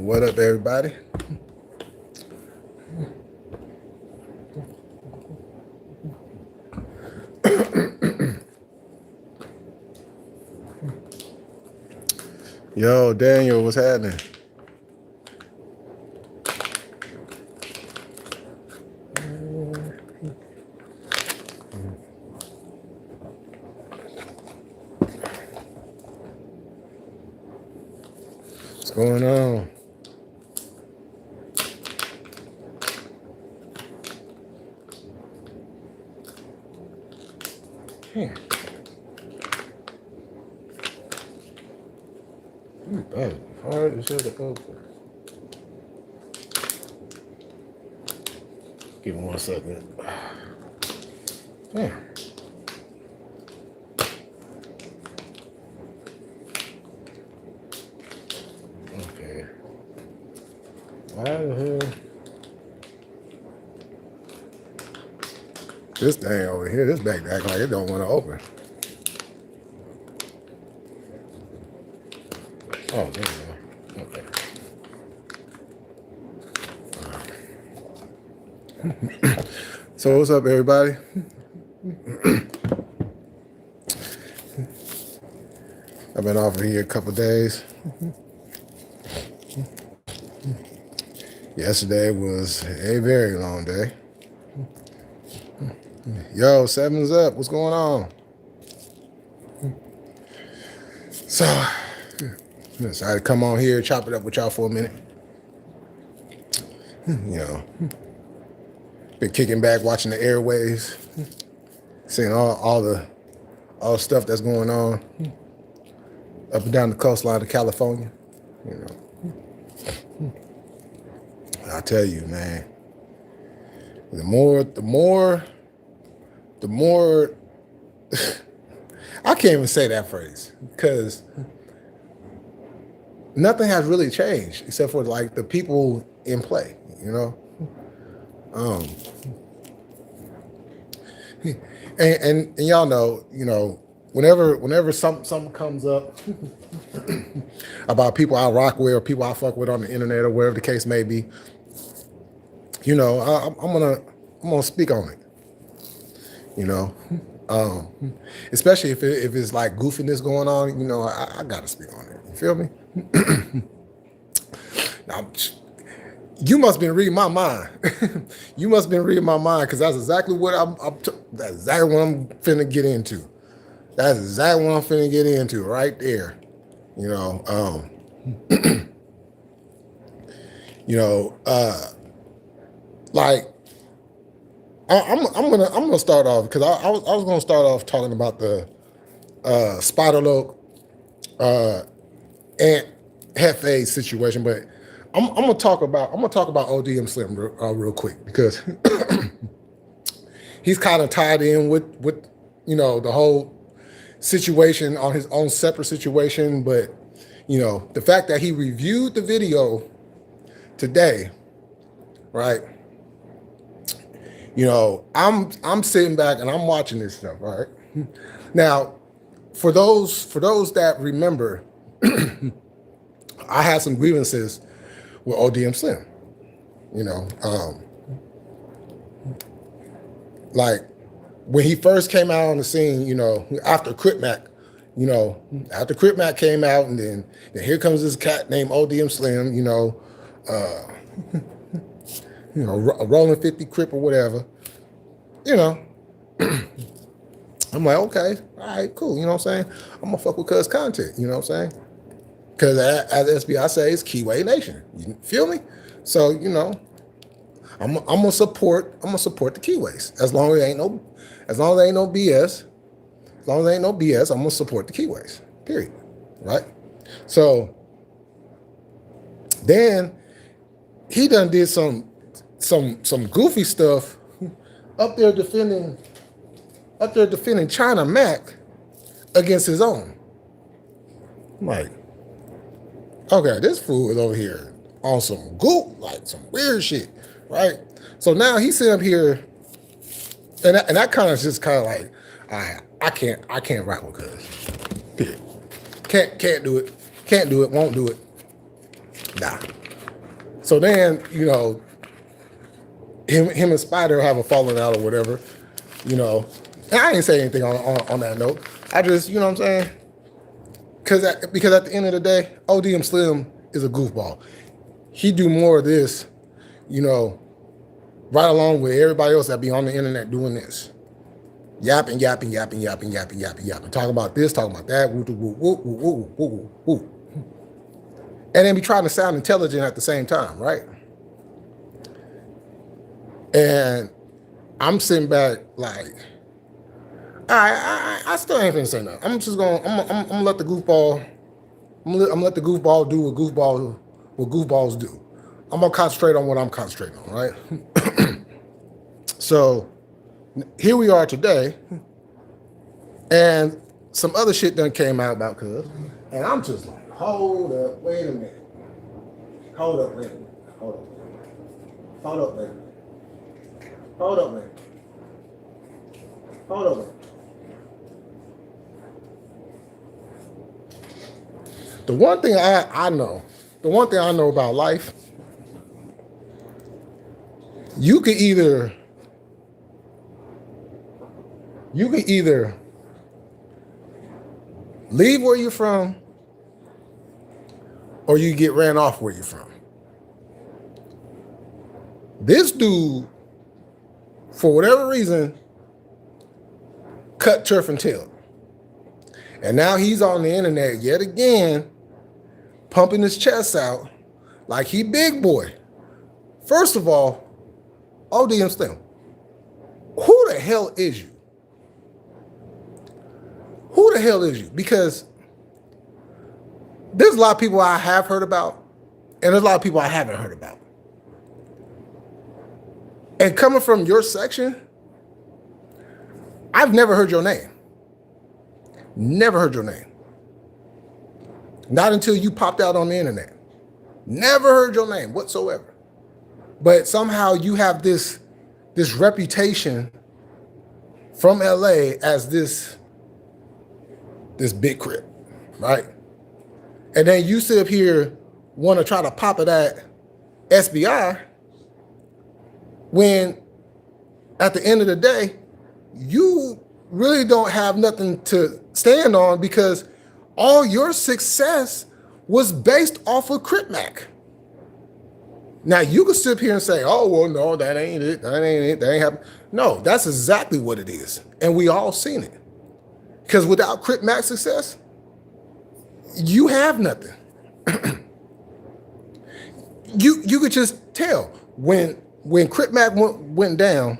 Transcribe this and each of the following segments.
What up, everybody? Yo, Daniel, what's happening? What's going on? Bad. Hard as hell to open. Give me 1 second. Damn. Okay. Why the hell? This thing over here, this back acting like it don't want to open. Oh, there you go. Okay. So what's up, everybody? I've been off of here a couple days. Yesterday was a very long day. Yo, Seven's up. What's going on? So, I decided to come on here, chop it up with y'all for a minute. You know, been kicking back, watching the airwaves, seeing all the stuff that's going on up and down the coastline of California. You know, I tell you, man, the more. I can't even say that phrase because nothing has really changed except for like the people in play, you know. And y'all know, you know, whenever something comes up about people I rock with or people I fuck with on the internet or wherever the case may be, you know, I'm gonna speak on it. You know, especially if it's like goofiness going on, you know, I gotta speak on it. You feel me? Now, you must have been reading my mind. You must have been reading my mind because that's exactly what that's exactly what I'm finna get into. That's exactly what I'm finna get into right there. You know, you know, like. I'm gonna start off because I was gonna start off talking about the Spider-Loc Ant Hefe situation, but I'm gonna talk about ODM Slim real quick because he's kind of tied in with you know the whole situation on his own separate situation, but you know the fact that he reviewed the video today, right? You know, I'm sitting back and I'm watching this stuff, right? Now, for those that remember, I had some grievances with ODM Slim. You know, like when he first came out on the scene, you know, after Crip Mac, you know, after Crip Mac came out, and then here comes this cat named ODM Slim, you know, you know, a rolling 50 Crip or whatever, you know. I'm like, okay, all right, cool, you know what I'm saying? I'm gonna fuck with cuz content, you know what I'm saying? Because as SBI says, Keyway Nation, you feel me? So, you know, I'm gonna support the Keyways. As long as there ain't no BS, I'm gonna support the Keyways, period, right? So then he done did some goofy stuff up there defending China Mac against his own. I'm like, okay, this fool is over here on some like some weird shit, right? So now he's sitting up here, and that kind of just kind of like, I can't rock with cuz. Period. Can't do it. Won't do it. Nah. So then, you know, him and Spider have a falling out or whatever, you know. And I ain't say anything on that note. I just, you know what I'm saying? Because at the end of the day, ODM Slim is a goofball. He do more of this, you know, right along with everybody else that be on the internet doing this. Yapping. Talking about this, talking about that. Woo. And then be trying to sound intelligent at the same time, right? And I'm sitting back like, I still ain't finna say nothing. I'm gonna let the goofball, I'm gonna let the goofball do what goofballs do. I'm gonna concentrate on what I'm concentrating on, right? So here we are today, and some other shit done came out about Cuz, and I'm just like, hold up, wait a minute. Hold up, wait a minute. Hold up, wait a minute. The one thing I know about life, you could either leave where you're from or you get ran off where you're from. This dude, for whatever reason, cut turf and tail. And now he's on the internet yet again, pumping his chest out like he big boy. First of all, ODM Slim, who the hell is you? Who the hell is you? Because there's a lot of people I have heard about, and there's a lot of people I haven't heard about. And coming from your section, I've never heard your name. Never heard your name. Not until you popped out on the internet. Never heard your name whatsoever. But somehow you have this reputation from LA as this big crip, right? And then you sit up here want to try to pop it at SBI when at the end of the day, you really don't have nothing to stand on because all your success was based off of Crip Mac. Now you can sit here and say, oh, well, no, that ain't it. That ain't happening. No, that's exactly what it is. And we all seen it. Because without Crip Mac's success, you have nothing. You could just tell when Crip Mac went down,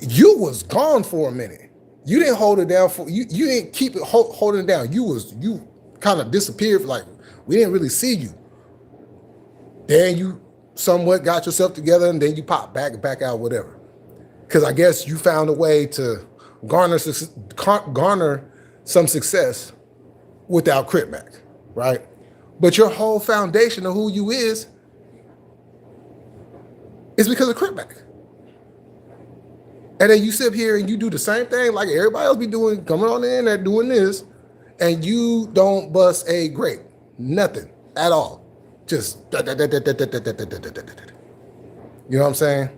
you was gone for a minute. You didn't hold it down you didn't keep it holding it down. You kind of disappeared, like we didn't really see you. Then you somewhat got yourself together and then you pop back out, whatever. Because I guess you found a way to garner some success without Crip Mac, right? But your whole foundation of who you is because of Crip Mac. And then you sit here and you do the same thing like everybody else be doing, coming on the internet doing this, and you don't bust a grape. Nothing at all. Just, you know what I'm saying?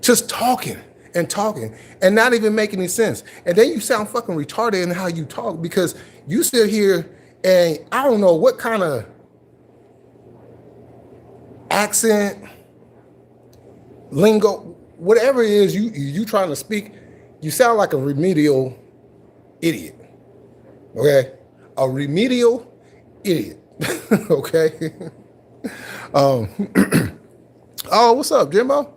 Just talking and not even making any sense. And then you sound fucking retarded in how you talk because you sit here and I don't know what kind of accent, lingo, whatever it is you trying to speak, you sound like a remedial idiot. Okay? A remedial idiot. Okay? Oh, what's up, Jimbo?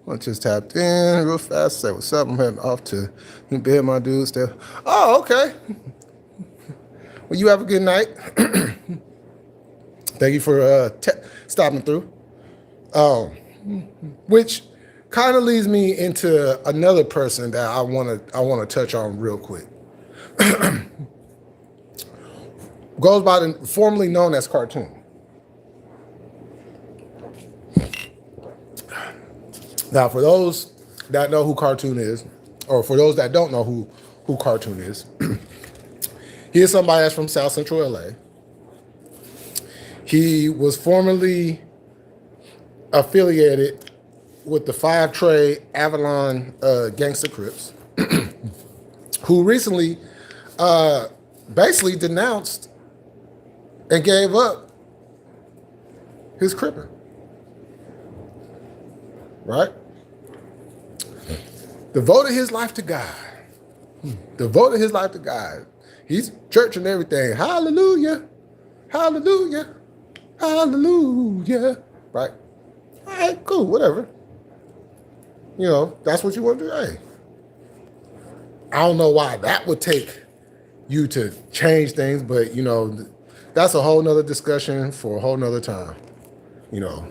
I just tapped in real fast, say what's up. I'm heading off to bed, my dude. Still. Oh, okay. Well, you have a good night. Thank you for stopping through. Which kind of leads me into another person that I want to touch on real quick. Goes by formerly known as Cartoon. Now, for those that know who Cartoon is, or for those that don't know who Cartoon is, he is somebody that's from South Central LA. He was formerly affiliated with the 5 Trey Avalon Gangster Crips, who recently basically denounced and gave up his cripping, right? Devoted his life to God. Devoted his life to God. He's church and everything. Hallelujah. Hallelujah. Hallelujah. Right? All right, cool, whatever. You know, that's what you want to do. Hey, I don't know why that would take you to change things, but, you know, that's a whole nother discussion for a whole nother time, you know.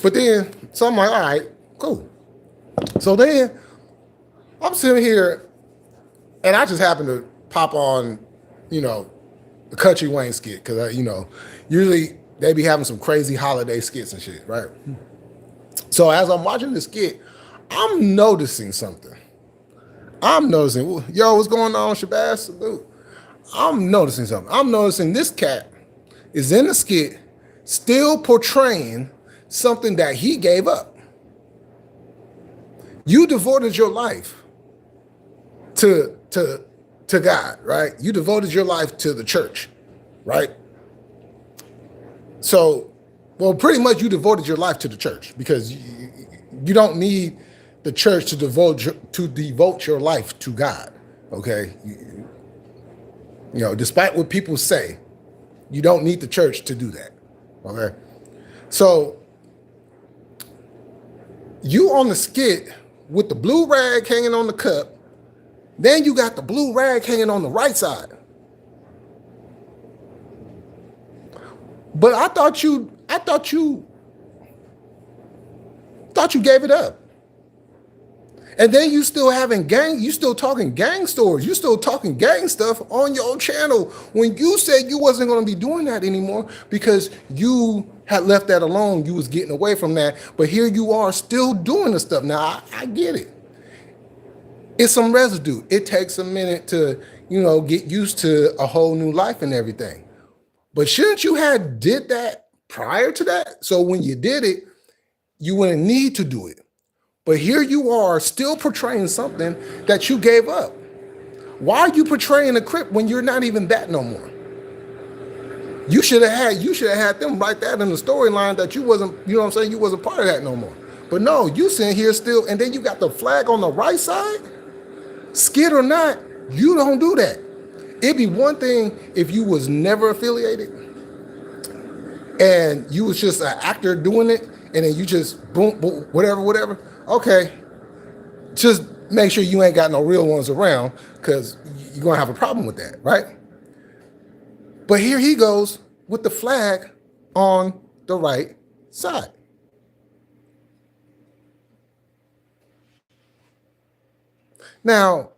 But then, so I'm like, all right, cool. So then, I'm sitting here, and I just happen to pop on, you know, the Country Wayne skit, because, you know, usually they be having some crazy holiday skits and shit, right? So as I'm watching the skit, I'm noticing something. I'm noticing, yo, what's going on, Shabazz? Salute. I'm noticing something. I'm noticing this cat is in the skit still portraying something that he gave up. You devoted your life to God, right? You devoted your life to the church, right? So, well, pretty much you devoted your life to the church, because you don't need the church to devote your life to God, okay? You know, despite what people say, you don't need the church to do that, okay? So, you on the skit with the blue rag hanging on the cup, then you got the blue rag hanging on the right side. But I thought you gave it up. And then you still talking gang stories. You still talking gang stuff on your channel when you said you wasn't going to be doing that anymore because you had left that alone. You was getting away from that. But here you are still doing the stuff. Now, I get it. It's some residue. It takes a minute to, you know, get used to a whole new life and everything. But shouldn't you have did that prior to that? So when you did it, you wouldn't need to do it. But here you are still portraying something that you gave up. Why are you portraying a Crip when you're not even that no more? You should have had them write that in the storyline that you wasn't, you know what I'm saying, you wasn't part of that no more. But no, you sitting here still, and then you got the flag on the right side? Skid or not, you don't do that. It'd be one thing if you was never affiliated and you was just an actor doing it, and then you just boom, boom, whatever. Okay, just make sure you ain't got no real ones around, because you're gonna have a problem with that, right? But here he goes with the flag on the right side. Now,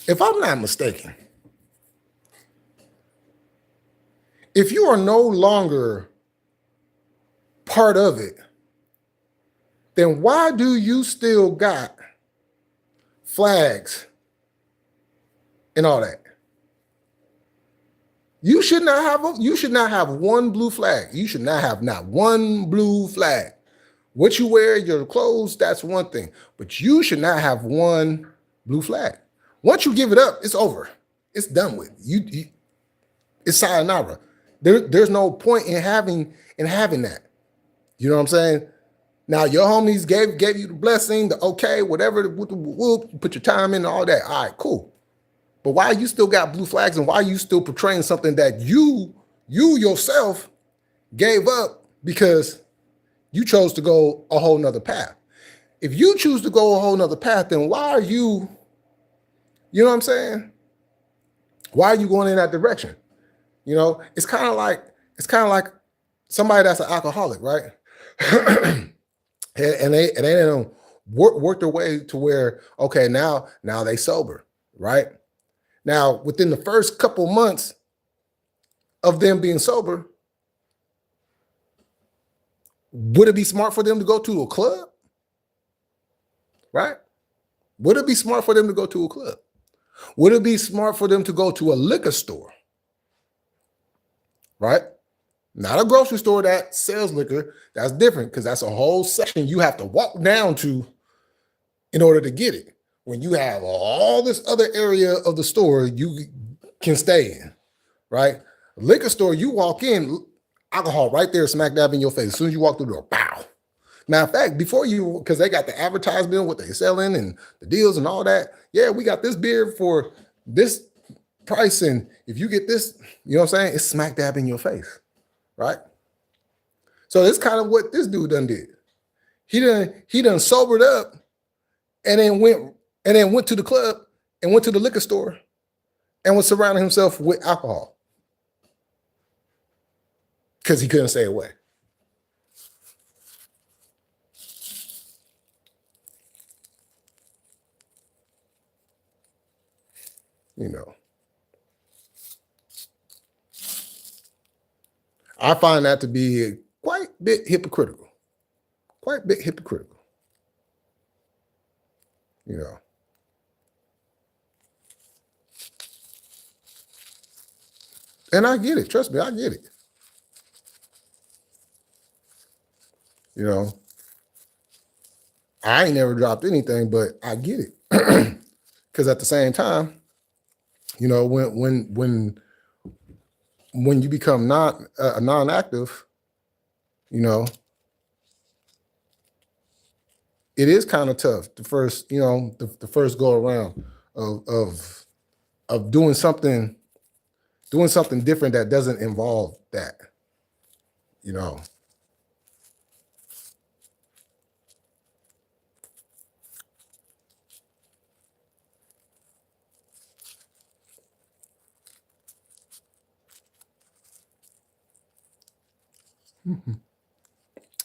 if I'm not mistaken, if you are no longer part of it, then why do you still got flags and all that? You should not have one blue flag. You should not have not one blue flag. What you wear, your clothes, that's one thing. But you should not have one blue flag. Once you give it up, it's over. It's done with. It's sayonara. There's no point in having that. You know what I'm saying? Now your homies gave you the blessing, the okay, whatever, you put your time in and all that. All right, cool. But why you still got blue flags, and why you still portraying something that you yourself gave up because you chose to go a whole nother path? If you choose to go a whole nother path, then why are you know what I'm saying? Why are you going in that direction? You know, it's kind of like somebody that's an alcoholic, right? and they don't work their way to where, okay, now they sober, right? Now, within the first couple months of them being sober, would it be smart for them to go to a club? Right? Would it be smart for them to go to a club? Would it be smart for them to go to a liquor store? right? Not a grocery store that sells liquor. That's different because that's a whole section you have to walk down to in order to get it. When you have all this other area of the store you can stay in, right? Liquor store, you walk in, alcohol right there, smack dab in your face. As soon as you walk through the door, pow. Matter of fact, before you, because they got the advertisement, what they selling and the deals and all that. Yeah, we got this beer for this price. And if you get this, you know what I'm saying? It's smack dab in your face, right? So it's kind of what this dude done did. He done sobered up and then went to the club and went to the liquor store and was surrounding himself with alcohol because he couldn't stay away. You know, I find that to be quite a bit hypocritical. Quite a bit hypocritical. You know. And I get it. Trust me, I get it. You know, I ain't never dropped anything, but I get it. Because at the same time, you know, when you become not a non-active, you know, it is kind of tough. The first, you know, the first go around of doing something different that doesn't involve that, you know.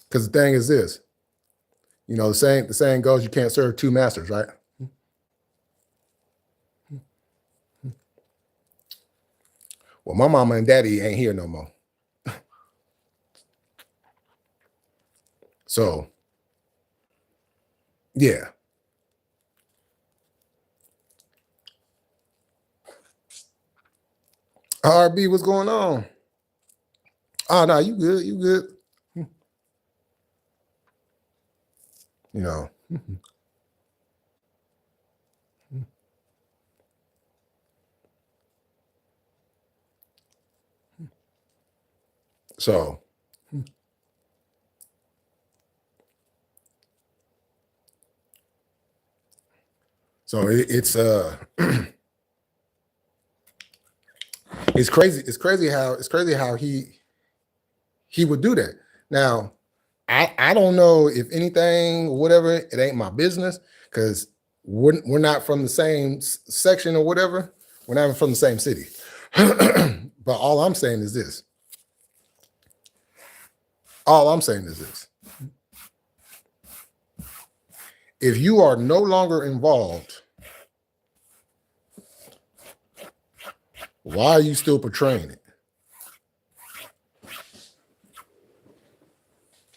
Because the thing is this, you know, the saying goes, you can't serve two masters, right? Well, my mama and daddy ain't here no more. So, yeah. RB, what's going on? Oh, no, you good. You good. You know. So, it's it's crazy. It's crazy how he would do that. Now, I don't know if anything, whatever, it ain't my business because we're not from the same section or whatever. We're not even from the same city. But all I'm saying is this. If you are no longer involved, why are you still portraying it?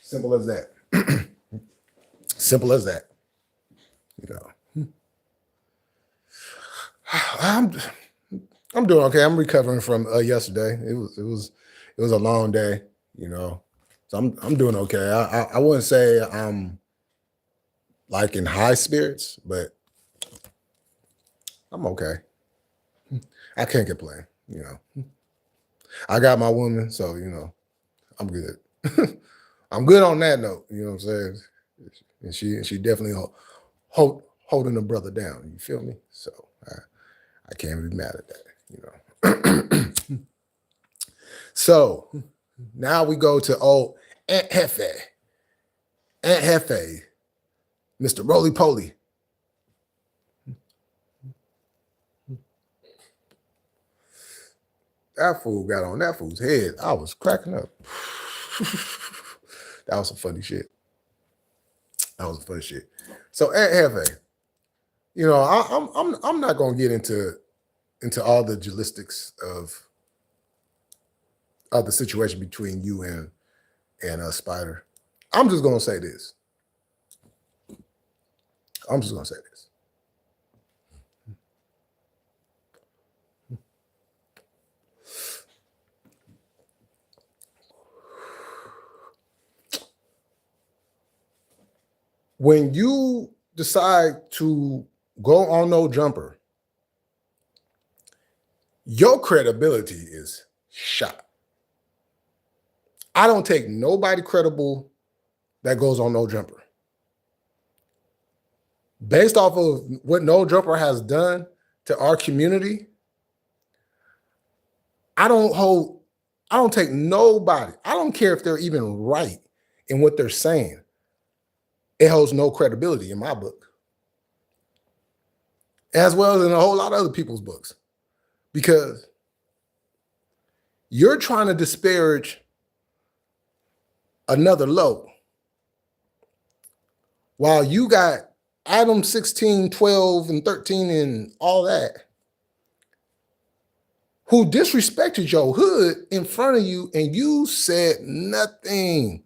Simple as that. Simple as that. You know. I'm doing okay. I'm recovering from yesterday. It was a long day, you know. So I'm doing okay. I wouldn't say I'm like in high spirits, but I'm okay. I can't complain, you know. I got my woman, so you know, I'm good. I'm good on that note, you know what I'm saying? And she definitely holding the brother down. You feel me? So I can't be mad at that, you know. So now we go to old Aunt Hefe. Aunt Hefe, Mr. Roly Poly. That fool got on that fool's head. I was cracking up. That was some funny shit. That was some funny shit. So Aunt Hefe, you know, I'm not gonna get into all the logistics of the situation between you and Spider. I'm just gonna say this. when you decide to go on no jumper, your credibility is shot. I don't take nobody credible that goes on no jumper. Based off of what no jumper has done to our community, I don't take nobody. I don't care if they're even right in what they're saying. It holds no credibility in my book, as well as in a whole lot of other people's books, because you're trying to disparage another low while you got Adam 16, 12, and 13 and all that, who disrespected your hood in front of you, and you said nothing.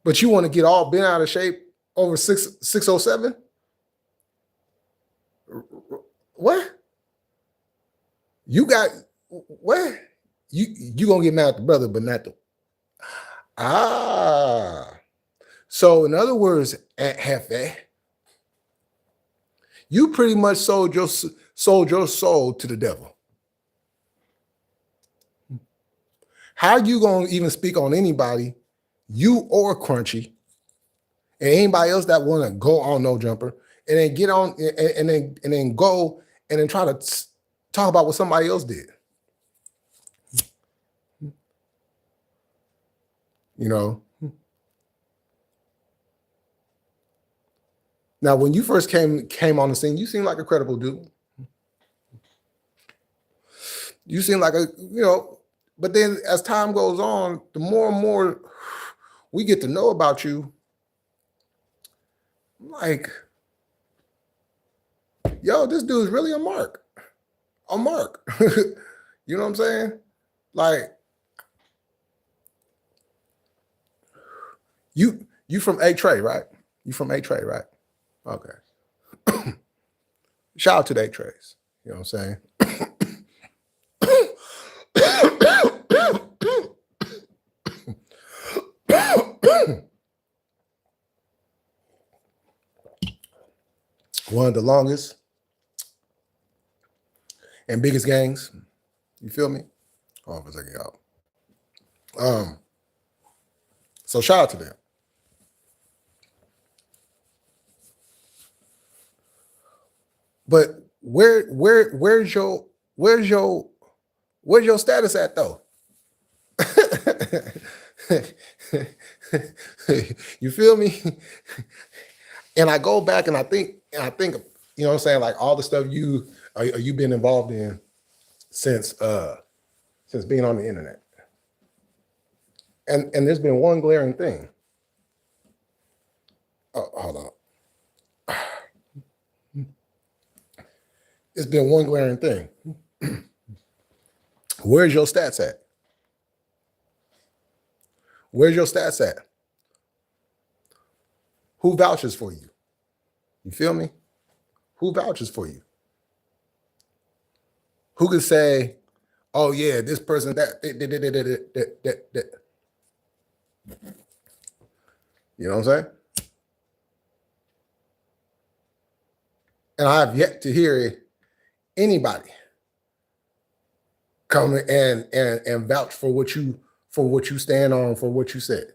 But you want to get all bent out of shape over 607? What? You got what? You gonna get mad at the brother, but not the So in other words, at Hefe, you pretty much sold your soul to the devil. How you gonna even speak on anybody, you or Crunchy, and anybody else that want to go on no jumper, and then get on and then go and then try to talk about what somebody else did? You know. Now, when you first came on the scene, you seemed like a credible dude. You seem like but then as time goes on, the more and more we get to know about you, like, yo, this dude is really a mark. A mark. You know what I'm saying? Like, you from A-Tray, right? You from A-Tray, right? Okay. Shout out to the A-Trays. You know what I'm saying? One of the longest and biggest gangs. You feel me? Hold on for a second, y'all. So shout out to them. But where's your status at though? You feel me? And I go back and I think, you know what I'm saying, like all the stuff you've been involved in since being on the internet. And there's been one glaring thing. Oh, hold on. It's been one glaring thing. Where's your stats at? Where's your stats at? Who vouches for you? You feel me? Who vouches for you? Who could say, oh yeah, this person, that. You know what I'm saying? And I have yet to hear anybody come and vouch for what you stand on, for what you said.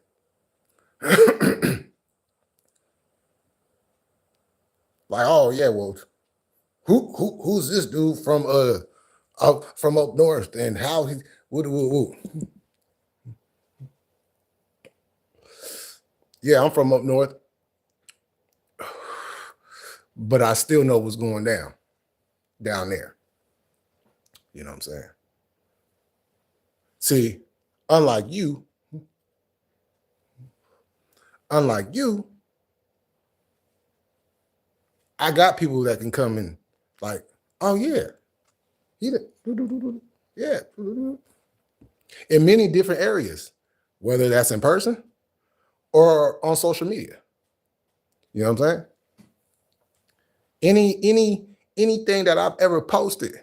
Like, oh yeah, well, who's this dude from up north, and how he woo. Yeah, I'm from up north, but I still know what's going down there. You know what I'm saying? See, unlike you, I got people that can come in like, oh yeah, yeah, in many different areas, whether that's in person or on social media. You know what I'm saying? Anything that I've ever posted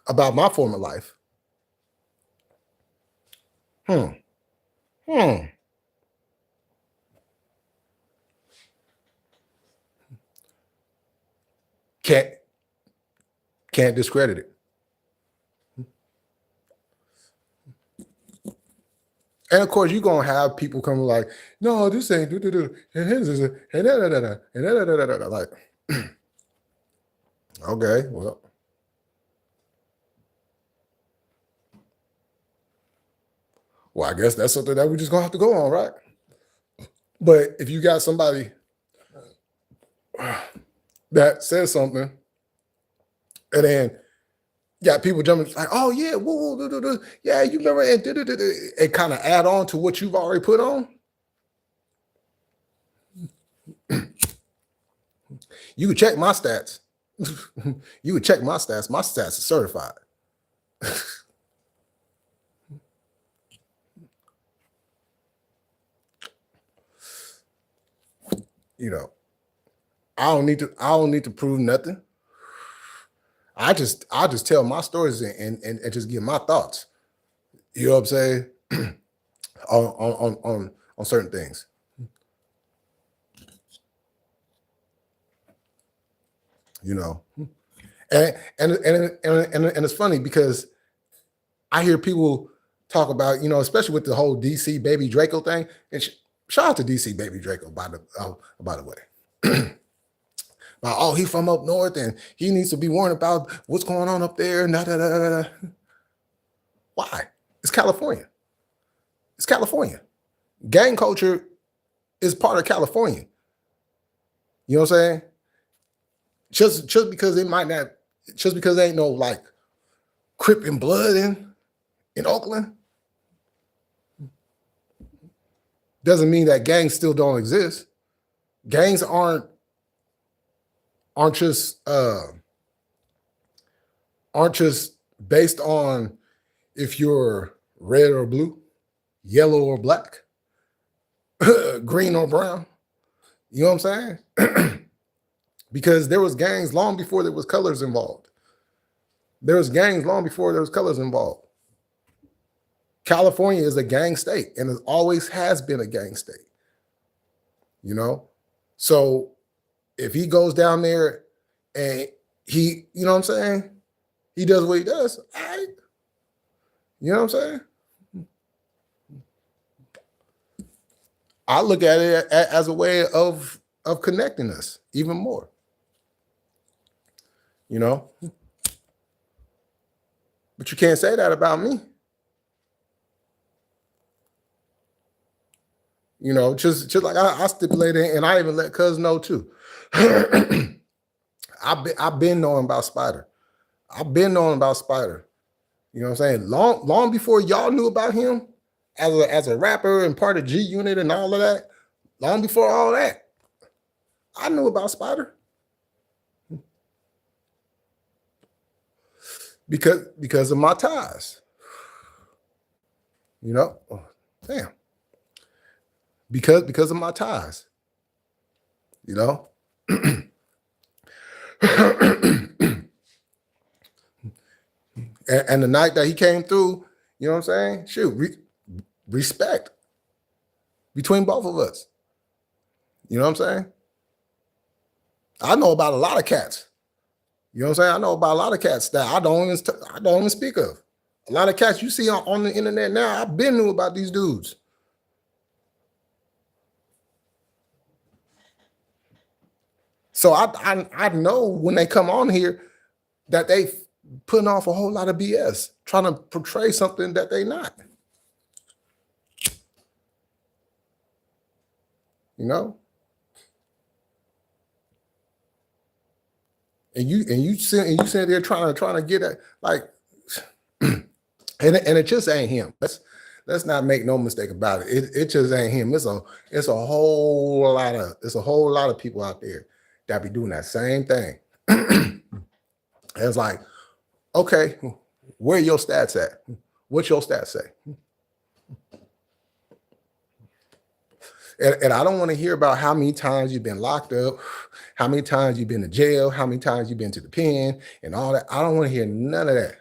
about my former life, Hmm. Hmm. Can't discredit it. And of course, you're gonna have people come like, no, this ain't like, okay, well, I guess that's something that we're just gonna have to go on, right? But if you got somebody that says something, and then got people jumping like, oh yeah, woo, woo, do, do, yeah, you remember, and kind of add on to what you've already put on. You could check my stats. You would check my stats. My stats are certified. You know, I don't need to prove nothing. I just tell my stories and just give my thoughts. You know what I'm saying? on certain things. You know. And it's funny because I hear people talk about, you know, especially with the whole DC Baby Draco thing. And shout out to DC Baby Draco, by the way. Oh, he from up north and he needs to be warned about what's going on up there. Why? It's California. It's California. Gang culture is part of California. You know what I'm saying? Just because it might not, just because there ain't no like Crip and blood in Oakland, doesn't mean that gangs still don't exist. Gangs aren't just based on if you're red or blue, yellow or black, green or brown. You know what I'm saying? Because there was gangs long before there was colors involved. There was gangs long before there was colors involved. California is a gang state and it always has been a gang state. You know? So if he goes down there and he, you know what I'm saying? He does what he does. All right. You know what I'm saying? I look at it as a way of connecting us even more. You know? But you can't say that about me. You know, just like I stipulated, and I even let Cuz know too. I've been knowing about Spider. I've been knowing about Spider. You know what I'm saying? Long before y'all knew about him as a rapper and part of G Unit and all of that. Long before all that, I knew about Spider. Because of my ties. You know? Oh, damn. Because of my ties. You know? and the night that he came through, you know what I'm saying? Shoot, respect between both of us. You know what I'm saying? I know about a lot of cats. You know what I'm saying? I know about a lot of cats that I don't even speak of. A lot of cats you see on the internet now, I've been knew about these dudes. So I know when they come on here that they putting off a whole lot of BS, trying to portray something that they not. You know? And you sit there trying to get at like, and it just ain't him. Let's not make no mistake about it. It just ain't him. It's a whole lot of people out there that be doing that same thing. It's like, okay, where your stats at? What's your stats say? And I don't want to hear about how many times you've been locked up, how many times you've been to jail, how many times you've been to the pen, and all that. I don't want to hear none of that.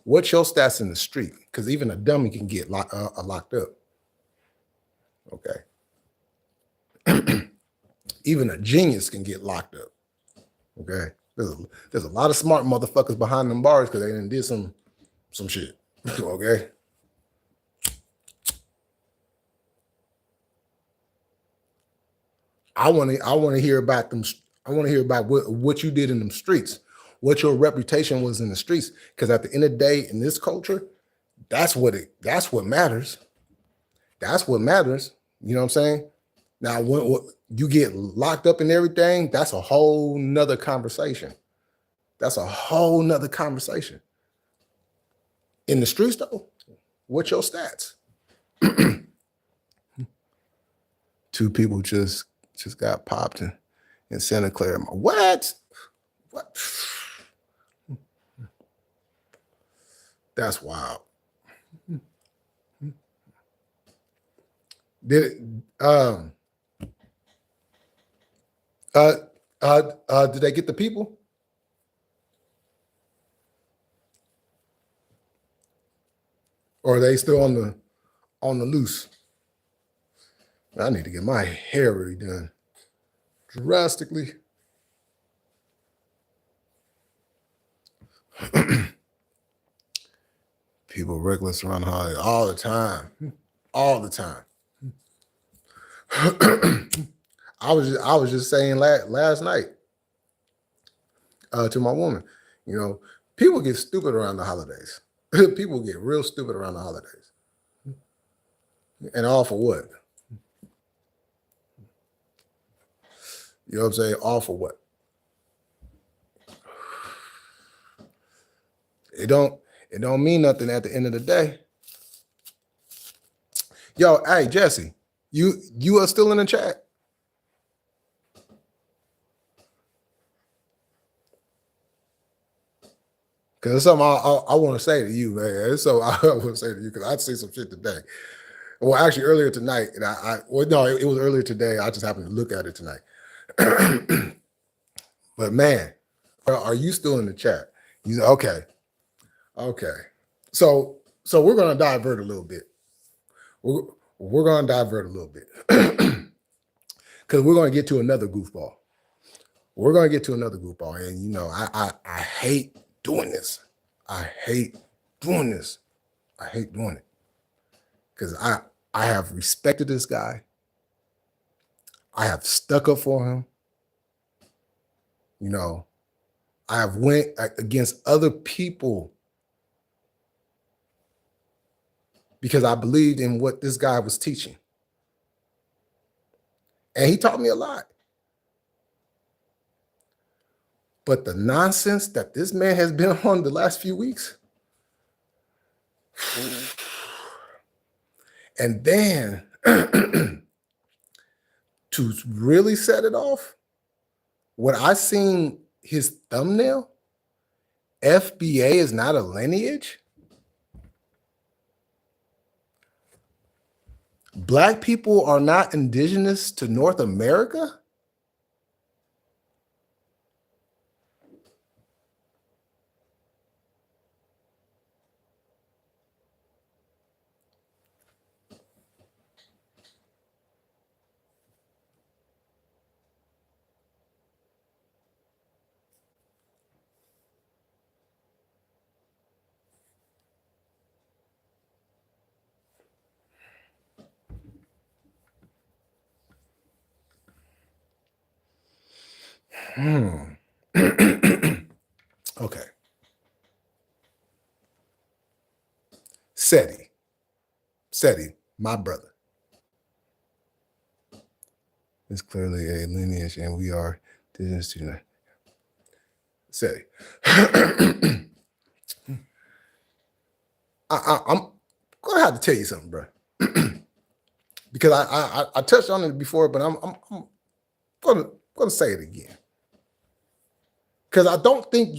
What's your stats in the street? Because even a dummy can get locked up. Okay. Even a genius can get locked up. Okay. There's a lot of smart motherfuckers behind them bars because they done did some shit. Okay. I want to hear about them. I want to hear about what you did in them streets, what your reputation was in the streets. Because at the end of the day, in this culture, that's what matters. That's what matters. You know what I'm saying? Now, when you get locked up and everything, that's a whole nother conversation. That's a whole nother conversation. In the streets, though, what's your stats? 2 people just got popped in Santa Clara. What? That's wild. Did they get the people? Or are they still on the loose? I need to get my hair redone drastically. People reckless around the holiday all the time. All the time. I was just saying last night to my woman, you know, people get stupid around the holidays. People get real stupid around the holidays. And all for what? You know what I'm saying? All for what? It don't mean nothing at the end of the day. Yo, hey, Jesse, you are still in the chat? Because it's something I want to say to you, man. So I want to say to you because I see some shit today. Well, actually earlier tonight, and it was earlier today. I just happened to look at it tonight. But man, are you still in the chat? You okay? Okay. So we're gonna divert a little bit. We're gonna divert a little bit because we're gonna get to another goofball. We're gonna get to another goofball, and you know, I hate doing this. I hate doing this. I hate doing it because I have respected this guy. I have stuck up for him. You know, I have went against other people because I believed in what this guy was teaching. And he taught me a lot. But the nonsense that this man has been on the last few weeks, and then to really set it off, when I seen his thumbnail, FBA is not a lineage. Black people are not indigenous to North America. Okay. Seti, my brother. It's clearly a lineage, and we are indigenous to United. Seti. I'm gonna have to tell you something, bro. Because I touched on it before, but I'm gonna say it again. Because I don't think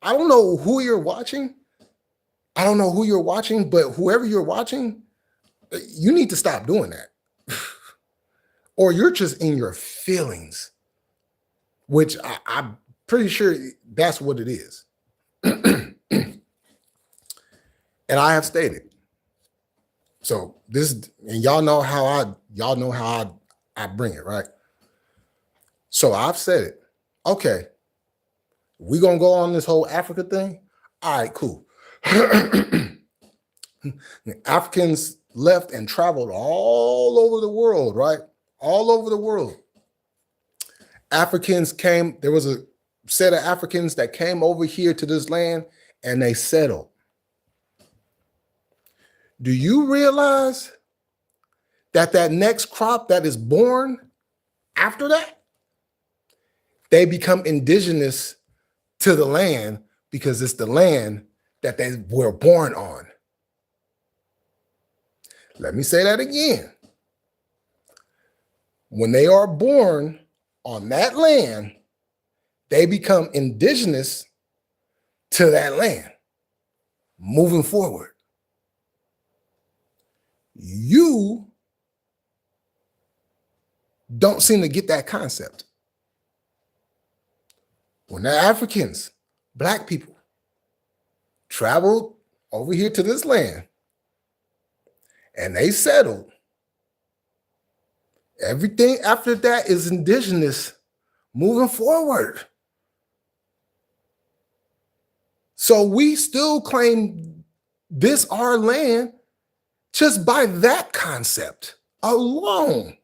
I don't know who you're watching. I don't know who you're watching, but whoever you're watching, you need to stop doing that. Or you're just in your feelings, which I'm pretty sure that's what it is. And I have stated. So this, and y'all know how I bring it, right? So I've said it. Okay, we gonna go on this whole Africa thing. All right, cool. Africans left and traveled all over the world, right? All over the world. Africans came, there was a set of Africans that came over here to this land and they settled. Do you realize that that next crop that is born after that, they become indigenous to the land because it's the land that they were born on? Let me say that again. When they are born on that land, they become indigenous to that land moving forward. You don't seem to get that concept. When the Africans, Black people, traveled over here to this land and they settled, everything after that is indigenous moving forward. So we still claim this our land just by that concept alone,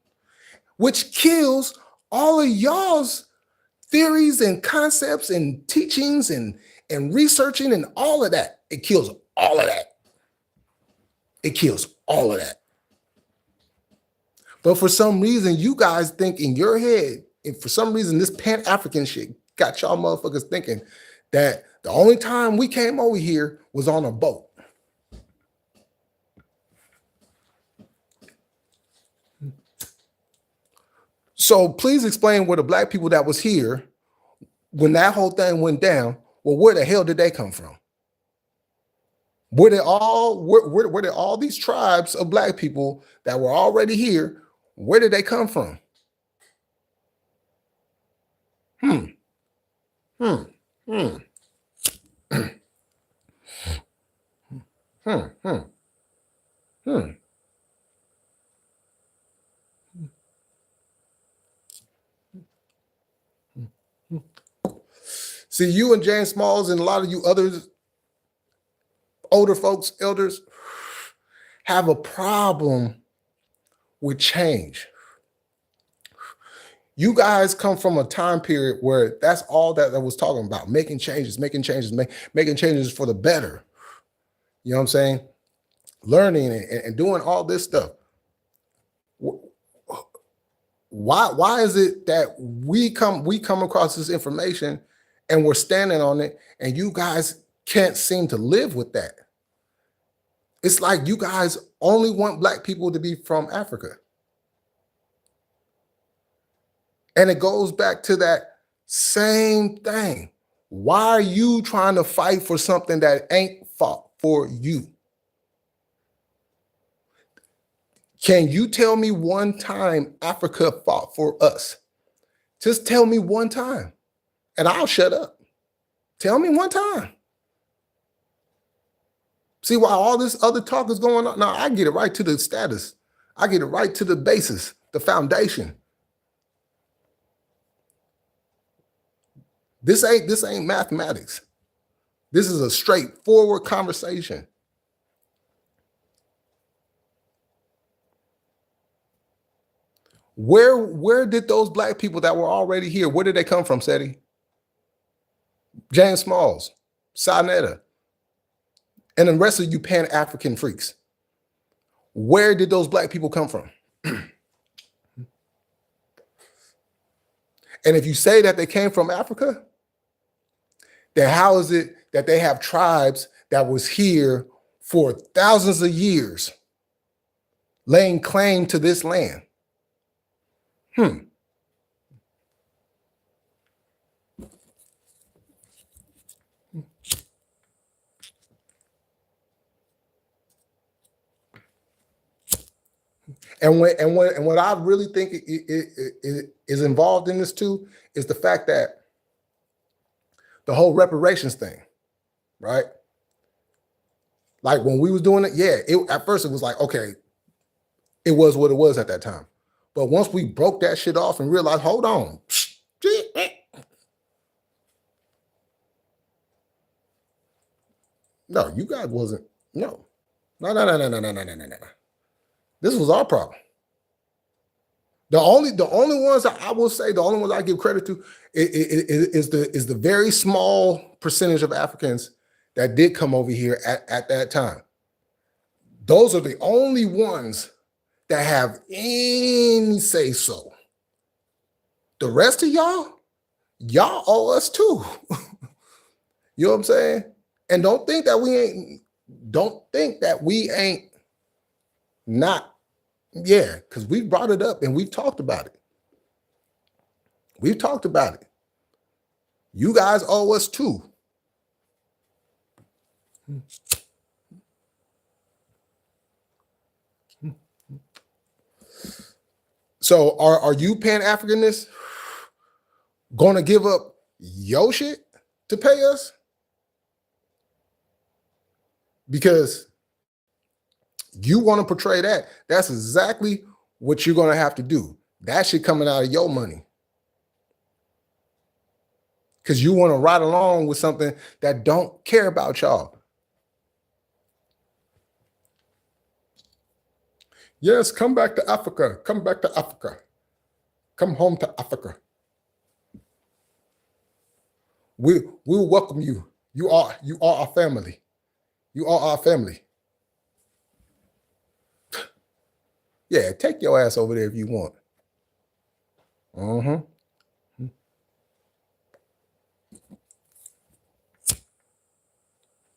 which kills all of y'all's theories and concepts and teachings and researching and all of that. It kills all of that. It kills all of that. But for some reason, you guys think in your head, and for some reason, this Pan-African shit got y'all motherfuckers thinking that the only time we came over here was on a boat. So please explain where the Black people that was here when that whole thing went down, well, where the hell did they come from? Where did all these tribes of Black people that were already here, where did they come from? See, you and James Smalls and a lot of you others, older folks, elders, have a problem with change. You guys come from a time period where that's all that I was talking about, making changes making changes for the better. You know what I'm saying? Learning and doing all this stuff. Why is it that we come across this information and we're standing on it and you guys can't seem to live with that? It's like you guys only want Black people to be from Africa. And it goes back to that same thing. Why are you trying to fight for something that ain't fought for you? Can you tell me one time Africa fought for us? Just tell me one time and I'll shut up. Tell me one time. See why all this other talk is going on? Now I get it right to the status. I get it right to the basis, the foundation. This ain't mathematics. This is a straightforward conversation. Where did those Black people that were already here, where did they come from, Seti? James Smalls, Sarnetta, and the rest of you Pan-African freaks. Where did those Black people come from? And if you say that they came from Africa, then how is it that they have tribes that was here for thousands of years laying claim to this land? And what I really think is involved in this too is the fact that the whole reparations thing, right? Like when we was doing it, yeah, at first it was like, okay, it was what it was at that time. But once we broke that shit off and realized, hold on, no, you guys wasn't, no. No. This was our problem. The only ones that I will say, the only ones I give credit to is the very small percentage of Africans that did come over here at that time. Those are the only ones that have any say so. The rest of y'all owe us too. You know what I'm saying? And don't think that we ain't not, yeah, because we brought it up and we've talked about it. We've talked about it. You guys owe us too. So are you Pan-Africanists gonna give up your shit to pay us? Because you want to portray that. That's exactly what you're gonna have to do. That shit coming out of your money. Because you want to ride along with something that don't care about y'all. Yes, come back to Africa. Come back to Africa. Come home to Africa. We'll welcome you. You are our family. You are our family. Yeah, take your ass over there if you want.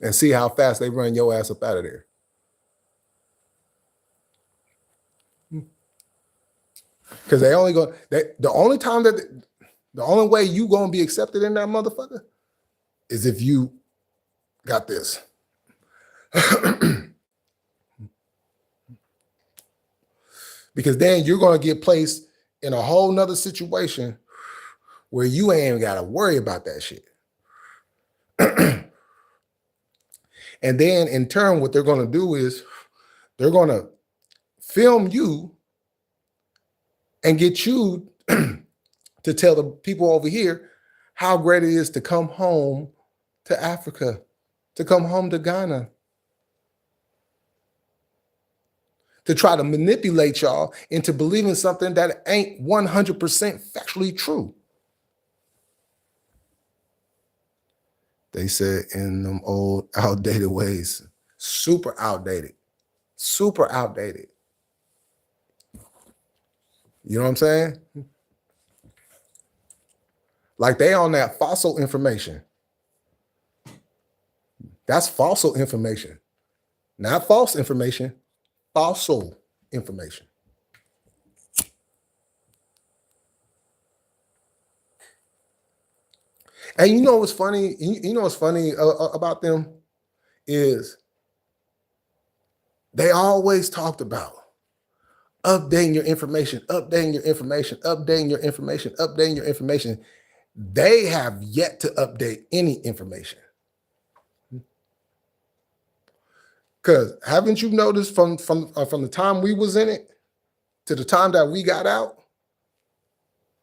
And see how fast they run your ass up out of there. Because the only way you gonna be accepted in that motherfucker is if you got this. Because then you're gonna get placed in a whole nother situation where you ain't even gotta worry about that shit. And then in turn, what they're gonna do is they're gonna film you and get you to tell the people over here how great it is to come home to Africa, to come home to Ghana, to try to manipulate y'all into believing something that ain't 100% factually true. They said in them old outdated ways, super outdated, super outdated. You know what I'm saying? Like they on that fossil information. That's fossil information, not false information, fossil information. And you know what's funny? You know what's funny about them is they always talked about updating your information, updating your information, updating your information, updating your information. They have yet to update any information. Because haven't you noticed from the time we was in it to the time that we got out,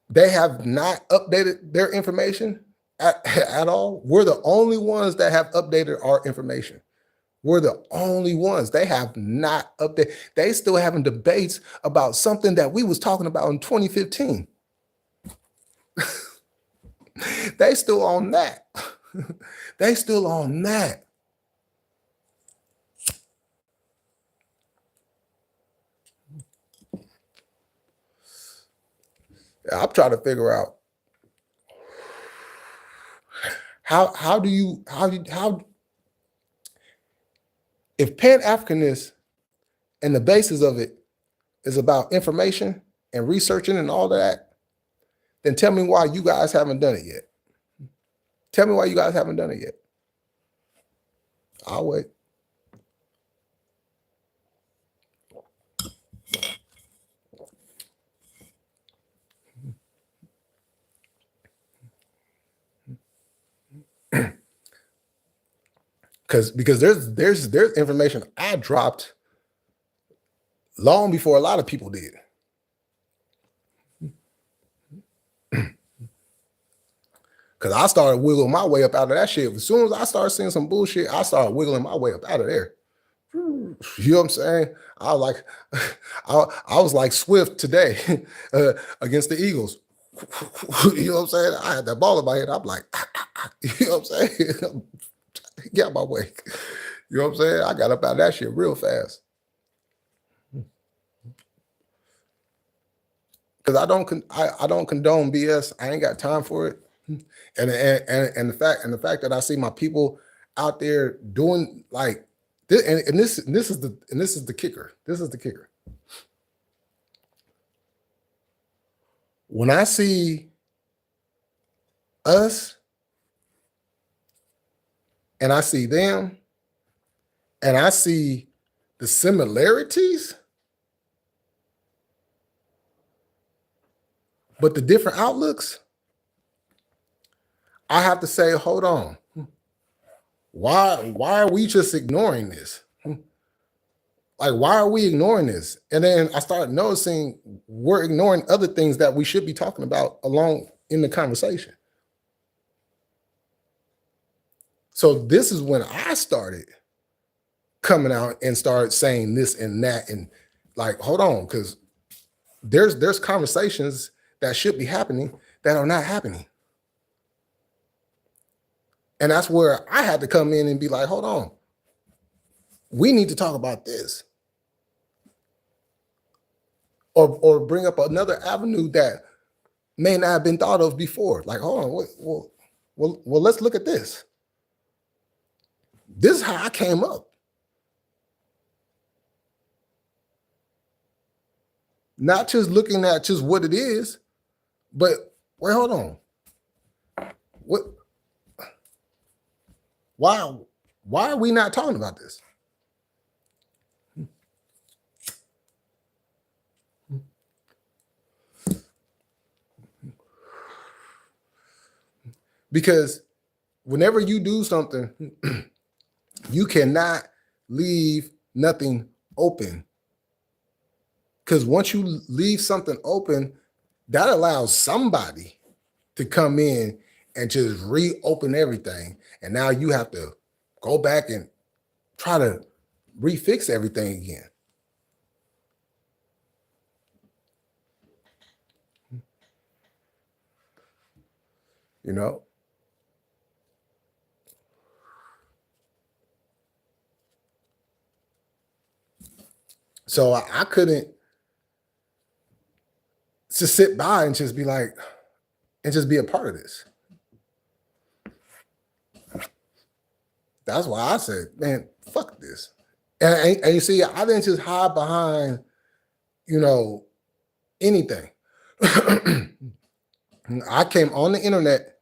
they have not updated their information at all. We're the only ones that have updated our information. We're the only ones. They have not updated. They still having debates about something that we was talking about in 2015. They still on that. They still on that. I'm trying to figure out how if Pan-Africanist and the basis of it is about information and researching and all that, then tell me why you guys haven't done it yet. Tell me why you guys haven't done it yet. I'll wait. because there's information I dropped long before a lot of people did. Because I started wiggling my way up out of that shit. As soon as I started seeing some bullshit, I started wiggling my way up out of there. You know what I'm saying? I was like, I was like Swift today against the Eagles. You know what I'm saying? I had that ball in my head. I'm like, you know what I'm saying? Get out my way. You know what I'm saying? I got up out of that shit real fast. Because I don't condone BS. I ain't got time for it. And the fact that I see my people out there doing like this, and this is the kicker. This is the kicker. When I see us and I see them and I see the similarities, but the different outlooks, I have to say, hold on. Why are we just ignoring this? Like, why are we ignoring this? And then I started noticing we're ignoring other things that we should be talking about along in the conversation. So this is when I started coming out and started saying this and that, and like, hold on, because there's conversations that should be happening that are not happening. And that's where I had to come in and be like, hold on, we need to talk about this. Or bring up another avenue that may not have been thought of before. Like, hold on, well, let's look at this. This is how I came up. Not just looking at just what it is, but wait, hold on. Why are we not talking about this? Because whenever you do something, you cannot leave nothing open. Because once you leave something open, that allows somebody to come in and just reopen everything. And now you have to go back and try to refix everything again. You know? So I couldn't just sit by and just be like, and just be a part of this. That's why I said, man, fuck this. And you see, I didn't just hide behind, you know, anything. I came on the internet,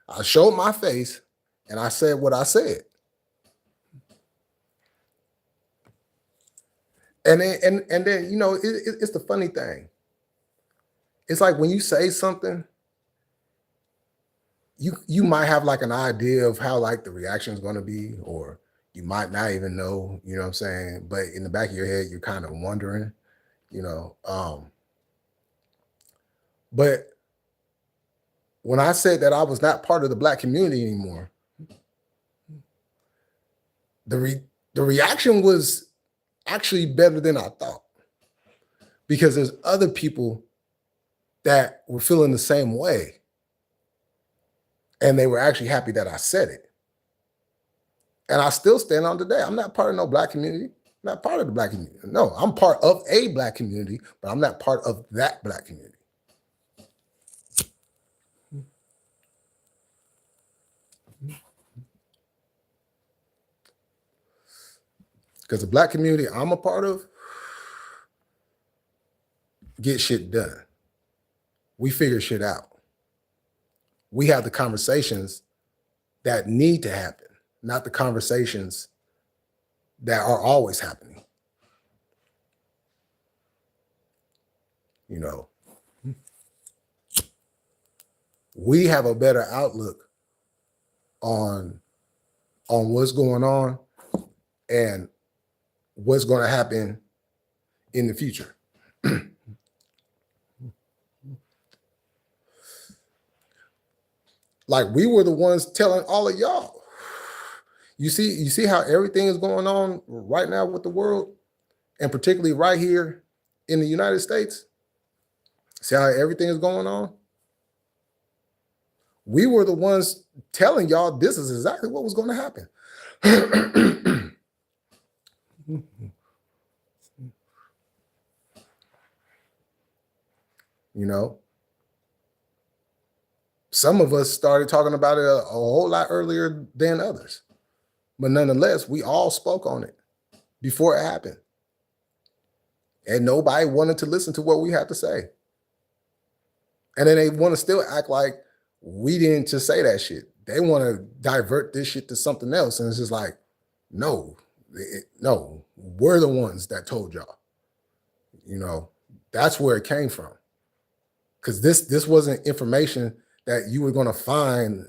I showed my face, and I said what I said. And then you know, it's the funny thing. It's like when you say something, you might have like an idea of how like the reaction is going to be, or you might not even know, you know what I'm saying? But in the back of your head, you're kind of wondering, you know. But when I said that I was not part of the Black community anymore, the reaction was actually better than I thought, because there's other people that were feeling the same way, and they were actually happy that I said it. And I still stand on today. I'm not part of no Black community. I'm not part of the Black community. No, I'm part of a Black community, but I'm not part of that Black community. Because the Black community I'm a part of get shit done. We figure shit out. We have the conversations that need to happen, not the conversations that are always happening. You know, we have a better outlook on on what's going on and what's going to happen in the future. Like we were the ones telling all of y'all. You see how everything is going on right now with the world, and particularly right here in the United States. See how everything is going on? We were the ones telling y'all this is exactly what was going to happen. You know, some of us started talking about it a whole lot earlier than others, but nonetheless, we all spoke on it before it happened. And nobody wanted to listen to what we had to say. And then they want to still act like we didn't just say that shit. They want to divert this shit to something else. And it's just like, no, no, we're the ones that told y'all. You know, that's where it came from. Because this wasn't information that you were going to find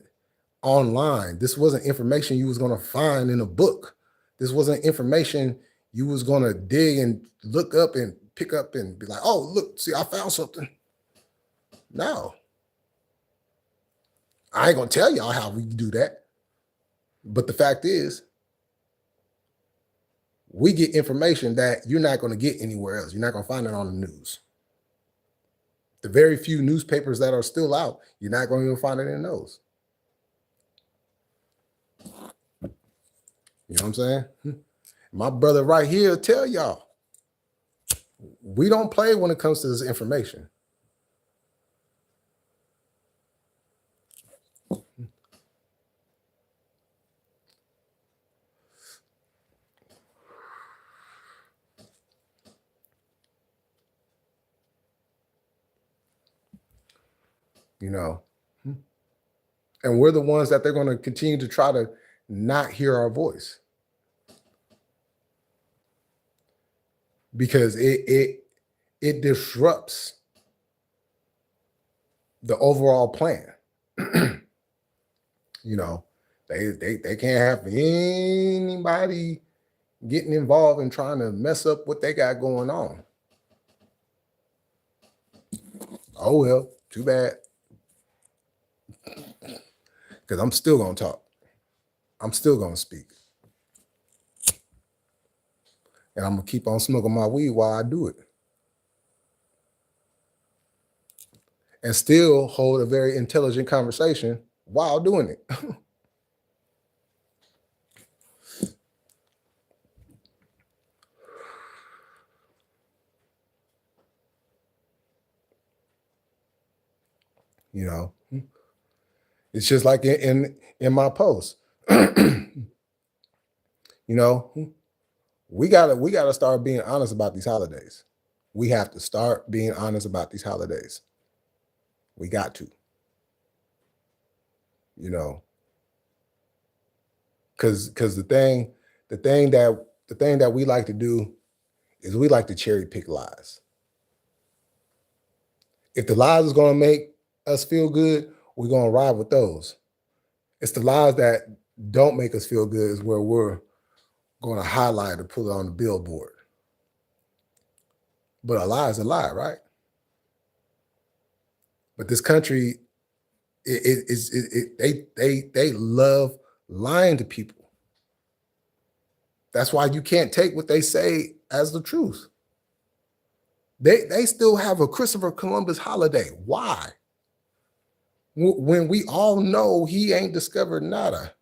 online. This wasn't information you was going to find in a book. This wasn't information you was going to dig and look up and pick up and be like, oh, look, see, I found something. No. I ain't going to tell y'all how we do that. But the fact is, we get information that you're not going to get anywhere else. You're not going to find it on the news. The very few newspapers that are still out, you're not going to even find it in those. You know what I'm saying? My brother right here tell y'all, we don't play when it comes to this information. You know, and we're the ones that they're going to continue to try to not hear our voice, because it disrupts the overall plan. You know, they can't have anybody getting involved and trying to mess up what they got going on. Oh well, too bad. Because I'm still going to talk. I'm still going to speak. And I'm going to keep on smoking my weed while I do it. And still hold a very intelligent conversation while doing it. You know, it's just like in my post. You know, we gotta start being honest about these holidays. We have to start being honest about these holidays. We got to. You know, because the thing that we like to do is we like to cherry pick lies. If the lies is going to make us feel good, we're going to ride with those. It's the lies that don't make us feel good is where we're going to highlight or put it on the billboard. But a lie is a lie, right? But this country, they love lying to people. That's why you can't take what they say as the truth. They still have a Christopher Columbus holiday. Why? When we all know he ain't discovered nada.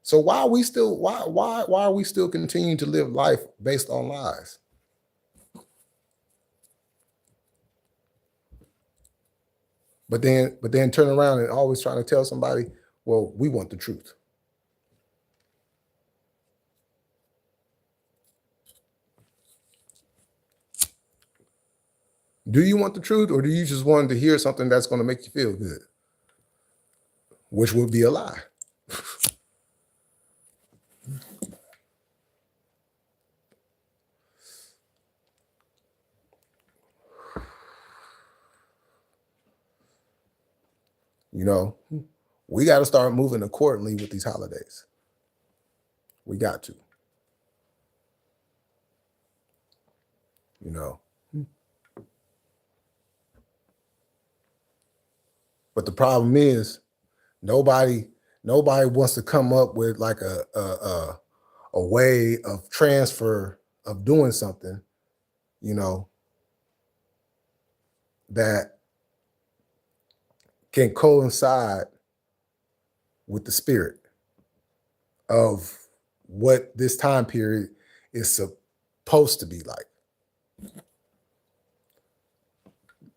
So why are we still continuing to live life based on lies? But then turn around and always trying to tell somebody, well, we want the truth. Do you want the truth, or do you just want to hear something that's going to make you feel good? Which would be a lie. You know, We got to start moving accordingly with these holidays. We got to. You know. But the problem is nobody wants to come up with like a way of transfer of doing something, you know, that can coincide with the spirit of what this time period is supposed to be like.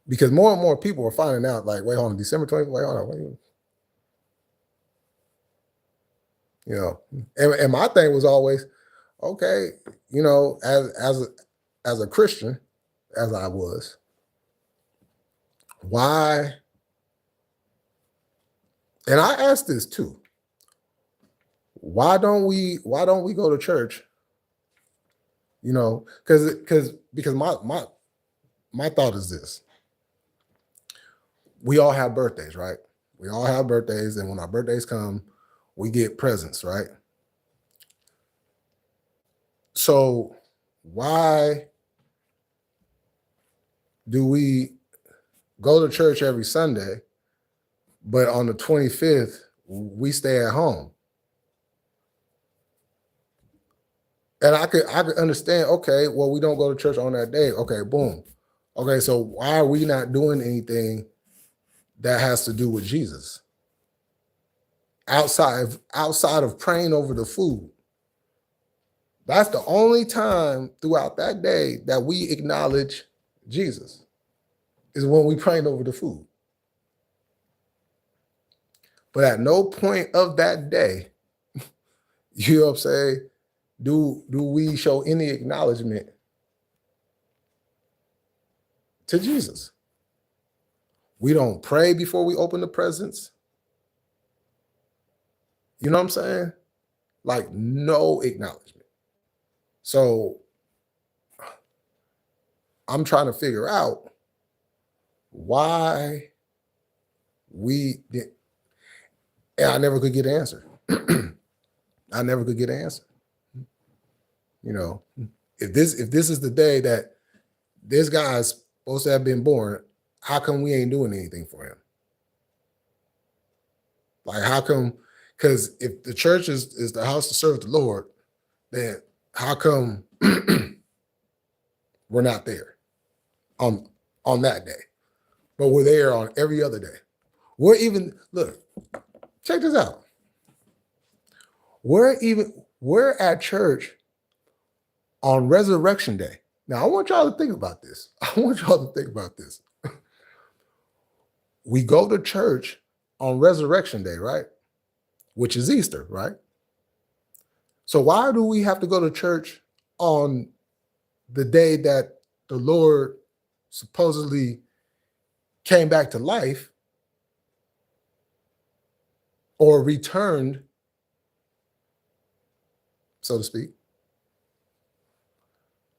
Because more and more people are finding out, like, wait, hold on, December 20th, wait, hold on, wait. You know, and my thing was always, okay, you know, as a Christian, as I was, why? And I asked this too. Why don't we go to church? You know, because my thought is this. We all have birthdays, right? We all have birthdays, and when our birthdays come, we get presents, right? So why do we go to church every Sunday, but on the 25th, we stay at home? And I could understand, okay, well, we don't go to church on that day. Okay, boom. Okay, so why are we not doing anything that has to do with Jesus? Outside of praying over the food. That's the only time throughout that day that we acknowledge Jesus, is when we praying over the food. But at no point of that day, you know what I'm saying, do we show any acknowledgement to Jesus? We don't pray before we open the presents. You know what I'm saying? Like, no acknowledgement. So I'm trying to figure out why we did, and I never could get an answer. I never could get an answer. You know, if this is the day that this guy's supposed to have been born, how come we ain't doing anything for him? Like, how come? Because if the church is the house to serve the Lord, then how come we're not there on that day, but we're there on every other day? We're even, look, check this out. We're at church on Resurrection Day. Now, I want y'all to think about this. We go to church on Resurrection Day, right? Which is Easter, right? So why do we have to go to church on the day that the Lord supposedly came back to life or returned, so to speak?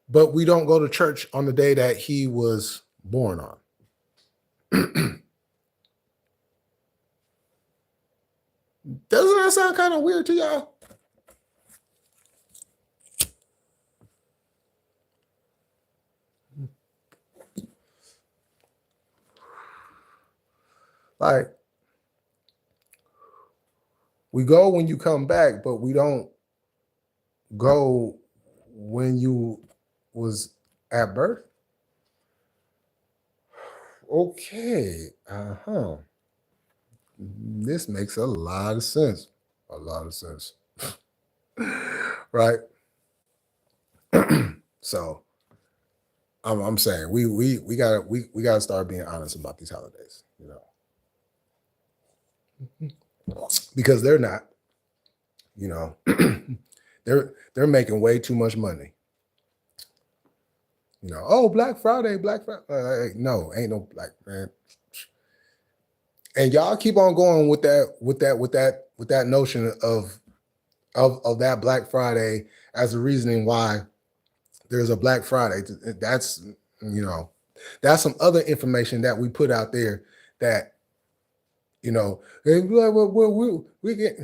But we don't go to church on the day that he was born on. Doesn't that sound kind of weird to y'all? Like, we go when you come back, but we don't go when you was at birth. Okay. This makes a lot of sense. A lot of sense. Right? So I'm saying we gotta start being honest about these holidays, you know. Because they're not, you know, they're making way too much money. You know, oh, Black Friday. No, ain't no Black, man. And y'all keep on going with that notion of that Black Friday as the reasoning why there's a Black Friday. That's, you know, that's some other information that we put out there that You know, and be like, well, we get.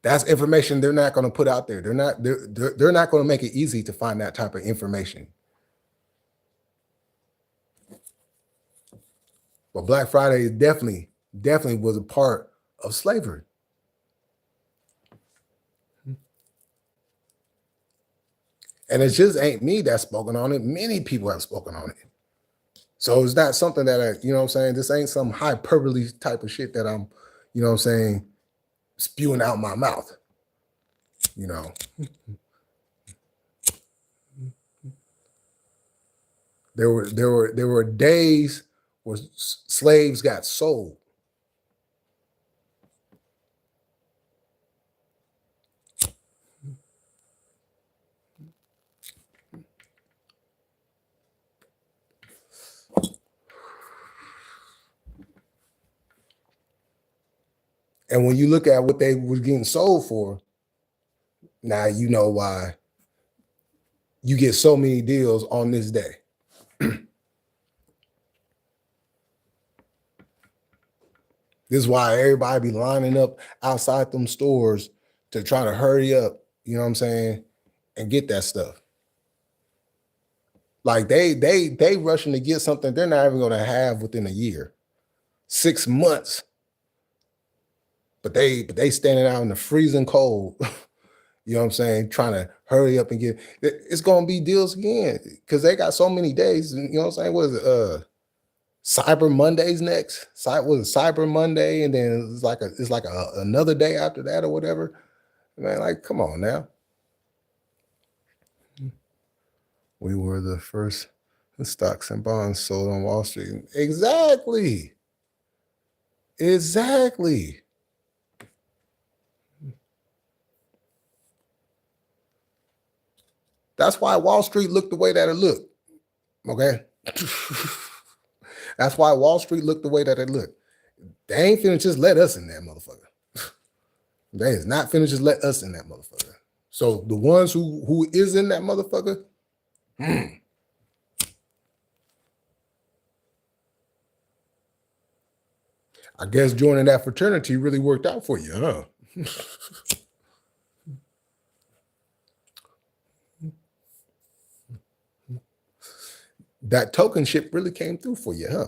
That's information they're not going to put out there. They're not going to make it easy to find that type of information. But Black Friday definitely was a part of slavery. And it just ain't me that's spoken on it. Many people have spoken on it. So it's not something that you know what I'm saying? This ain't some hyperbole type of shit that I'm, you know what I'm saying, spewing out my mouth. You know. There were days where slaves got sold. And when you look at what they were getting sold for, now you know why you get so many deals on this day. This is why everybody be lining up outside them stores to try to hurry up, you know what I'm saying, and get that stuff. Like they rushing to get something they're not even gonna have within a year, 6 months. But they standing out in the freezing cold, you know what I'm saying, trying to hurry up and get. It's gonna be deals again because they got so many days. You know what I'm saying? What is it? Cyber Monday's next. Was it Cyber Monday, and then it's like another day after that or whatever. Man, like, come on now. We were the first stocks and bonds sold on Wall Street. Exactly. That's why Wall Street looked the way that it looked. Okay. That's why Wall Street looked the way that it looked. They ain't finna just let us in that motherfucker. They is not finna just let us in that motherfucker. So the ones who is in that motherfucker, I guess joining that fraternity really worked out for you, huh? That token ship really came through for you, huh?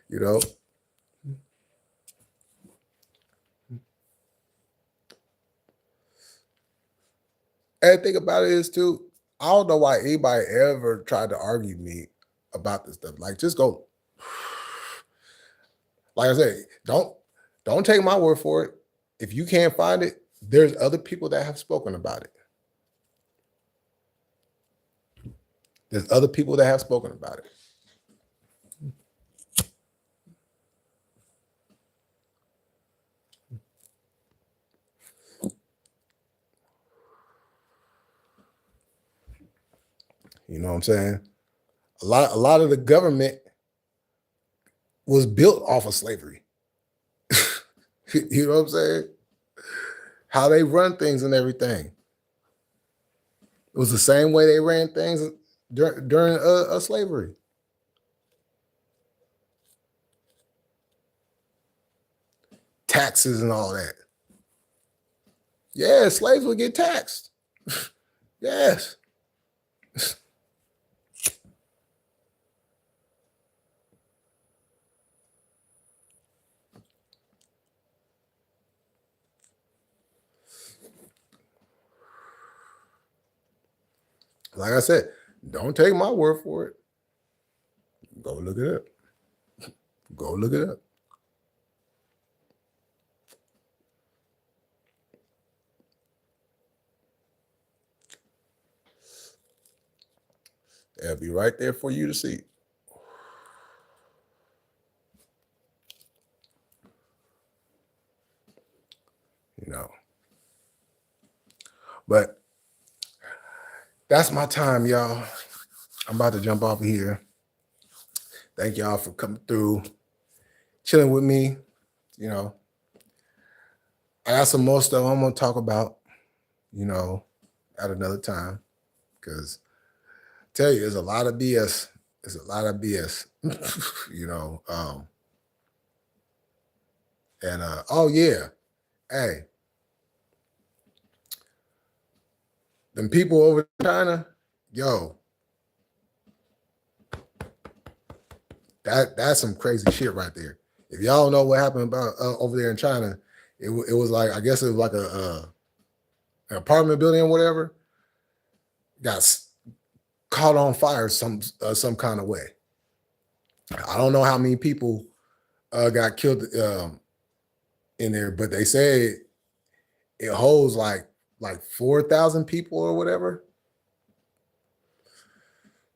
You know? And the thing about it is too, I don't know why anybody ever tried to argue me about this stuff. Like, just go. Like I said, don't take my word for it. If you can't find it, there's other people that have spoken about it. There's other people that have spoken about it. You know what I'm saying? A lot of the government was built off of slavery. You know what I'm saying? How they run things and everything. It was the same way they ran things during slavery. Taxes and all that. Yeah, slaves would get taxed. Yes. Like I said, don't take my word for it. Go look it up. Go look it up. It'll be right there for you to see. You know. But that's my time, y'all. I'm about to jump off of here. Thank y'all for coming through, chilling with me. You know, I got some more stuff I'm gonna talk about, you know, at another time. Because I tell you, there's a lot of BS It's a lot of BS, you know. Oh yeah, hey, them people over in China, yo, that's some crazy shit right there. If y'all don't know what happened about over there in China, it was like, I guess it was like an apartment building or whatever, got caught on fire some kind of way. I don't know how many people got killed in there, but they say it holds like 4,000 people or whatever.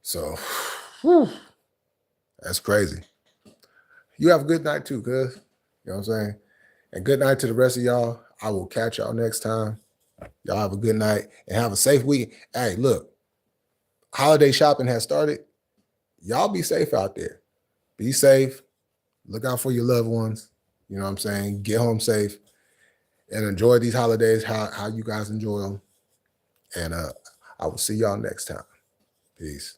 So, whew, that's crazy. You have a good night too, cuz. You know what I'm saying? And good night to the rest of y'all. I will catch y'all next time. Y'all have a good night and have a safe week. Hey, look, holiday shopping has started. Y'all be safe out there. Be safe. Look out for your loved ones. You know what I'm saying? Get home safe and enjoy these holidays, how you guys enjoy them. And I will see y'all next time. Peace.